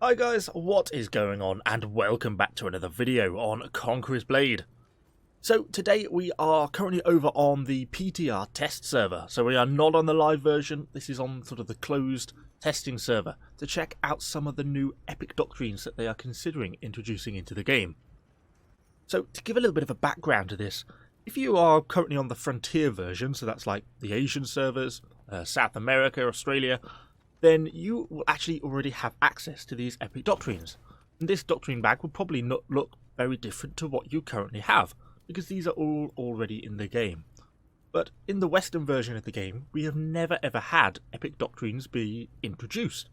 Hi guys, what is going on, and welcome back to another video on Conqueror's Blade. So today we are currently over on the PTR test server, so we are not on the live version. This is on sort of the closed testing server to check out some of the new Epic Doctrines that they are considering introducing into the game. So to give a little bit of a background to this, if you are currently on the Frontier version, so that's like the Asian servers, South America, Australia, then you will actually already have access to these Epic Doctrines. And this Doctrine bag will probably not look very different to what you currently have, because these are all already in the game. But in the Western version of the game, we have never ever had Epic Doctrines be introduced.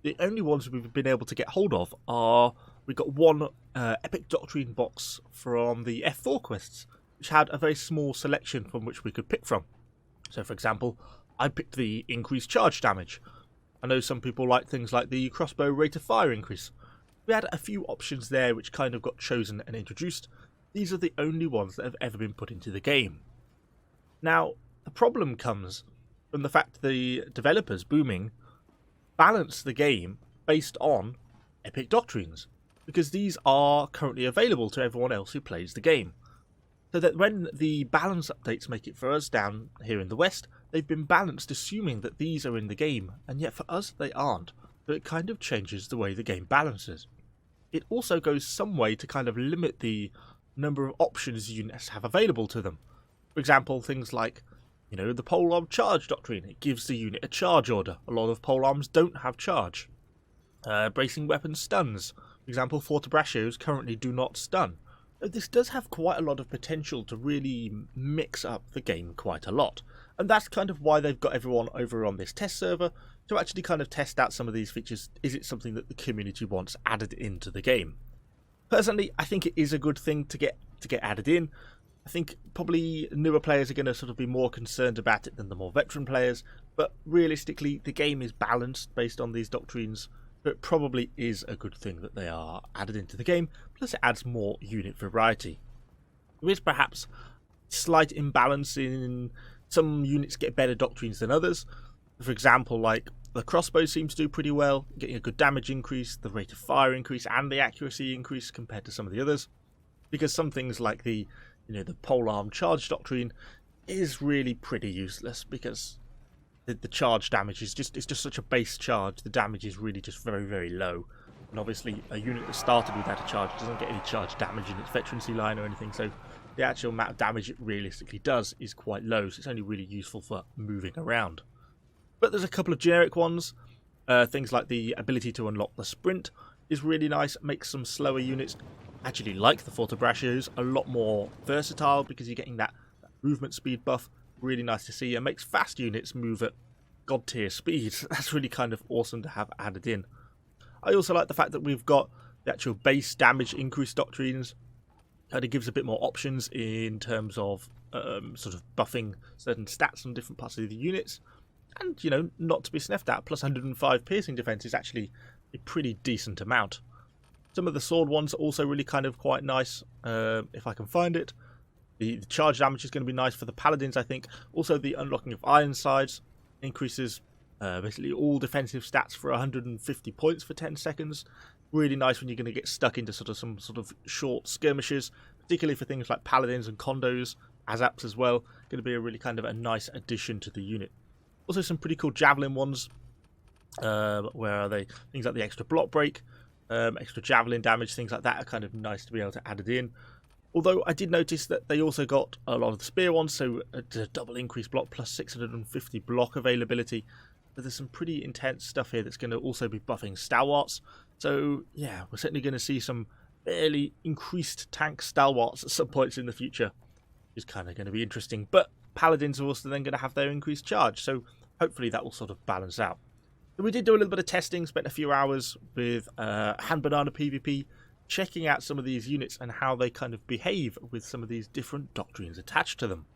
The only ones we've been able to get hold of are, we got one Epic Doctrine box from the F4 quests, which had a very small selection from which we could pick from. So for example, I picked the increased charge damage. I know some people like things like the crossbow rate of fire increase. We had a few options there which kind of got chosen and introduced. These are the only ones that have ever been put into the game. Now, the problem comes from the fact the developers, Booming, balance the game based on Epic Doctrines, because these are currently available to everyone else who plays the game. So that when the balance updates make it for us down here in the West, they've been balanced assuming that these are in the game, and yet for us they aren't. So it kind of changes the way the game balances. It also goes some way to kind of limit the number of options units have available to them. For example, things like, the polearm charge doctrine. It gives the unit a charge order. A lot of polearms don't have charge. Bracing weapon stuns. For example, fortebraccios currently do not stun. This does have quite a lot of potential to really mix up the game quite a lot. And that's kind of why they've got everyone over on this test server, to actually kind of test out some of these features. Is it something that the community wants added into the game? Personally, I think it is a good thing to get added in. I think probably newer players are going to sort of be more concerned about it than the more veteran players, but realistically the game is balanced based on these doctrines. So it probably is a good thing that they are added into the game, plus it adds more unit variety. There is perhaps slight imbalance in some units get better doctrines than others. For example, like the crossbow seems to do pretty well, getting a good damage increase, the rate of fire increase, and the accuracy increase compared to some of the others. Because some things like the polearm charge doctrine is really pretty useless, because the charge damage is just such a base charge. The damage is really just very, very low. And obviously a unit that started without a charge doesn't get any charge damage in its veterancy line or anything, so the actual amount of damage it realistically does is quite low, so it's only really useful for moving around. But there's a couple of generic ones. Things like the ability to unlock the sprint is really nice. It makes some slower units, actually like the fortebraccios, a lot more versatile, because you're getting that movement speed buff. Really nice to see. It makes fast units move at god tier speeds. That's really kind of awesome to have added in. I also like the fact that we've got the actual base damage increase doctrines. And it gives a bit more options in terms of sort of buffing certain stats on different parts of the units. And, not to be sniffed at, plus 105 piercing defense is actually a pretty decent amount. Some of the sword ones are also really kind of quite nice, if I can find it. The charge damage is going to be nice for the paladins, I think. Also, the unlocking of Ironsides increases basically all defensive stats for 150 points for 10 seconds. Really nice when you're going to get stuck into some sort of short skirmishes, particularly for things like paladins and condos, azaps as well. Going to be a really kind of a nice addition to the unit. Also, some pretty cool javelin ones. Where are they? Things like the extra block break, extra javelin damage, things like that are kind of nice to be able to add it in. Although I did notice that they also got a lot of the spear ones, so a double increase block plus 650 block availability. But there's some pretty intense stuff here that's going to also be buffing stalwarts. So yeah, we're certainly going to see some fairly increased tank stalwarts at some points in the future, which is kind of going to be interesting. But paladins are also then going to have their increased charge, so hopefully that will sort of balance out. So we did do a little bit of testing, spent a few hours with hand banana PvP, checking out some of these units and how they kind of behave with some of these different doctrines attached to them.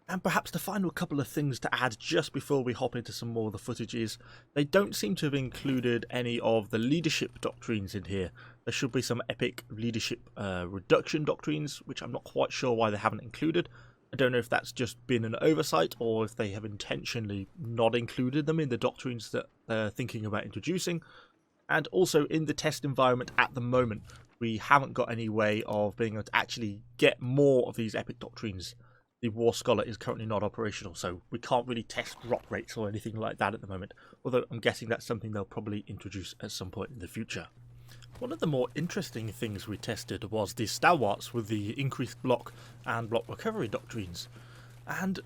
And perhaps the final couple of things to add just before we hop into some more of the footage is, they don't seem to have included any of the leadership doctrines in here. There should be some epic leadership reduction doctrines, which I'm not quite sure why they haven't included. I don't know if that's just been an oversight or if they have intentionally not included them in the doctrines that they're thinking about introducing. And also in the test environment at the moment, we haven't got any way of being able to actually get more of these Epic Doctrines. The War Scholar is currently not operational, so we can't really test drop rates or anything like that at the moment, although I'm guessing that's something they'll probably introduce at some point in the future. One of the more interesting things we tested was the Stalwarts with the increased block and block recovery doctrines, and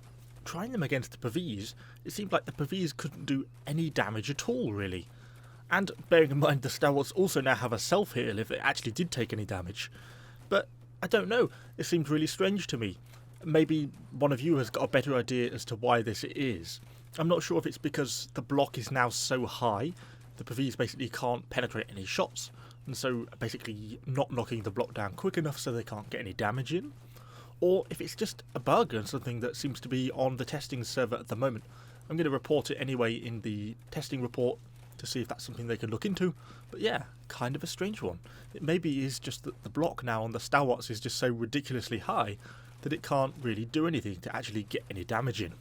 trying them against the Pavis, it seemed like the Pavis couldn't do any damage at all, really. And bearing in mind the Stalwarts also now have a self-heal if it actually did take any damage. But I don't know, it seemed really strange to me. Maybe one of you has got a better idea as to why this is. I'm not sure if it's because the block is now so high, the Pavis basically can't penetrate any shots, and so basically not knocking the block down quick enough so they can't get any damage in. Or if it's just a bug and something that seems to be on the testing server at the moment. I'm going to report it anyway in the testing report to see if that's something they can look into. But yeah, kind of a strange one. It maybe is just that the block now on the Stalwarts is just so ridiculously high that it can't really do anything to actually get any damage in.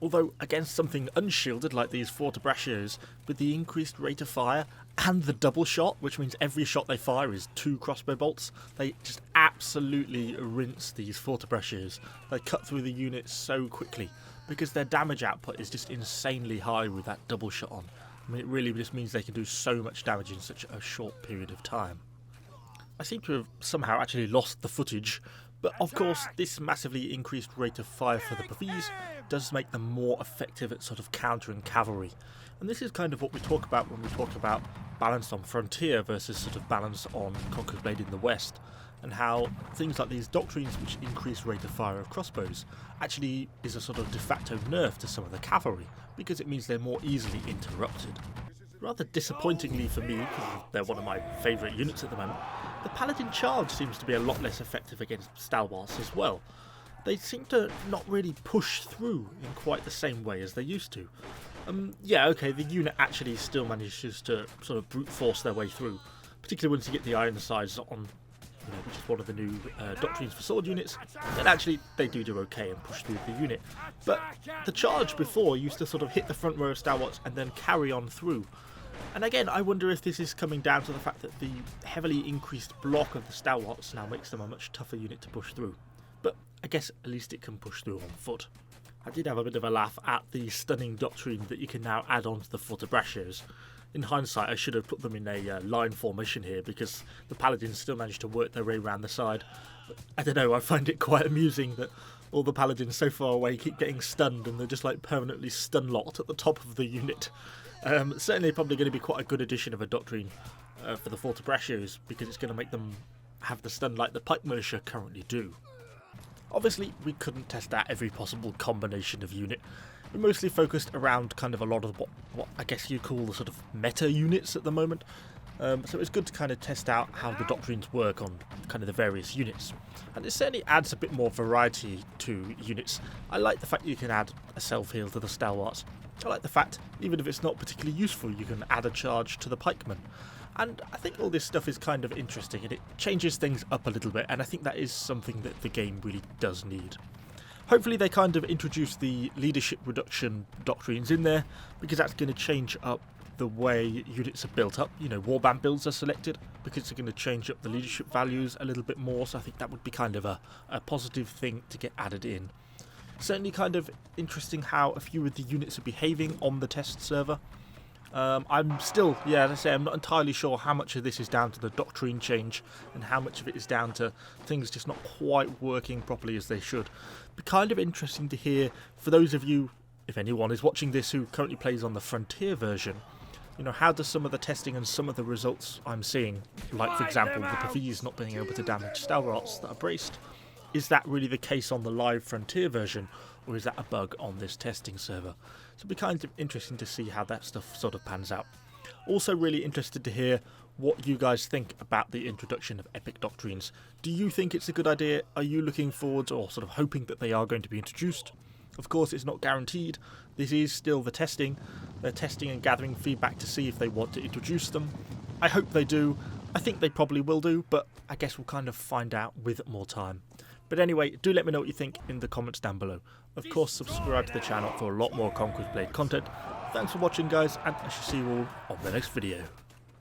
Although against something unshielded like these Fortebraccios, with the increased rate of fire and the double shot, which means every shot they fire is 2 crossbow bolts, they just absolutely rinse these Fortebraccios. They cut through the units so quickly because their damage output is just insanely high with that double shot on. I mean, it really just means they can do so much damage in such a short period of time. I seem to have somehow actually lost the footage, but of course this massively increased rate of fire for the Pavis does make them more effective at sort of countering cavalry. And this is kind of what we talk about when we talk about balance on Frontier versus sort of balance on Conqueror's Blade in the West, and how things like these doctrines which increase rate of fire of crossbows actually is a sort of de facto nerf to some of the cavalry, because it means they're more easily interrupted. Rather disappointingly for me, because they're one of my favourite units at the moment, the Paladin Charge seems to be a lot less effective against Stalwarts as well. They seem to not really push through in quite the same way as they used to. Yeah, okay, the unit actually still manages to sort of brute force their way through, particularly once you get the Ironsides on, which is one of the new doctrines for sword units, then actually they do okay and push through the unit. But the Charge before used to sort of hit the front row of Stalwarts and then carry on through. And again, I wonder if this is coming down to the fact that the heavily increased block of the Stalwarts now makes them a much tougher unit to push through. But I guess at least it can push through on foot. I did have a bit of a laugh at the stunning doctrine that you can now add on to the Fortebraccios. In hindsight, I should have put them in a line formation here, because the Paladins still managed to work their way around the side. But I don't know, I find it quite amusing that all the Paladins so far away keep getting stunned, and they're just like permanently stun-locked at the top of the unit. Certainly probably going to be quite a good addition of a doctrine for the Fortebraccios, because it's going to make them have the stun like the Pike Militia currently do. Obviously, we couldn't test out every possible combination of unit. We mostly focused around kind of a lot of what I guess you call the sort of meta units at the moment. So it's good to kind of test out how the doctrines work on kind of the various units. And it certainly adds a bit more variety to units. I like the fact you can add a self-heal to the Stalwarts. I like the fact, even if it's not particularly useful, you can add a charge to the pikemen. And I think all this stuff is kind of interesting, and it changes things up a little bit, and I think that is something that the game really does need. Hopefully they kind of introduce the leadership reduction doctrines in there, because that's going to change up the way units are built up. Warband builds are selected because it's going to change up the leadership values a little bit more, so I think that would be kind of a positive thing to get added in. Certainly kind of interesting how a few of the units are behaving on the test server. I'm still, as I say, I'm not entirely sure how much of this is down to the doctrine change and how much of it is down to things just not quite working properly as they should. Be kind of interesting to hear, for those of you, if anyone is watching this who currently plays on the Frontier version, how does some of the testing and some of the results I'm seeing, like for example the Pavis not being able to damage Stalwarts that are braced, is that really the case on the live Frontier version, or is that a bug on this testing server? So it'll be kind of interesting to see how that stuff sort of pans out. Also really interested to hear what you guys think about the introduction of Epic Doctrines. Do you think it's a good idea? Are you looking forward or sort of hoping that they are going to be introduced? Of course, it's not guaranteed. This is still the testing. They're testing and gathering feedback to see if they want to introduce them. I hope they do. I think they probably will do, but I guess we'll kind of find out with more time. But anyway, do let me know what you think in the comments down below. Of course, subscribe to the channel for a lot more Conqueror's Blade content. Thanks for watching, guys, and I shall see you all on the next video.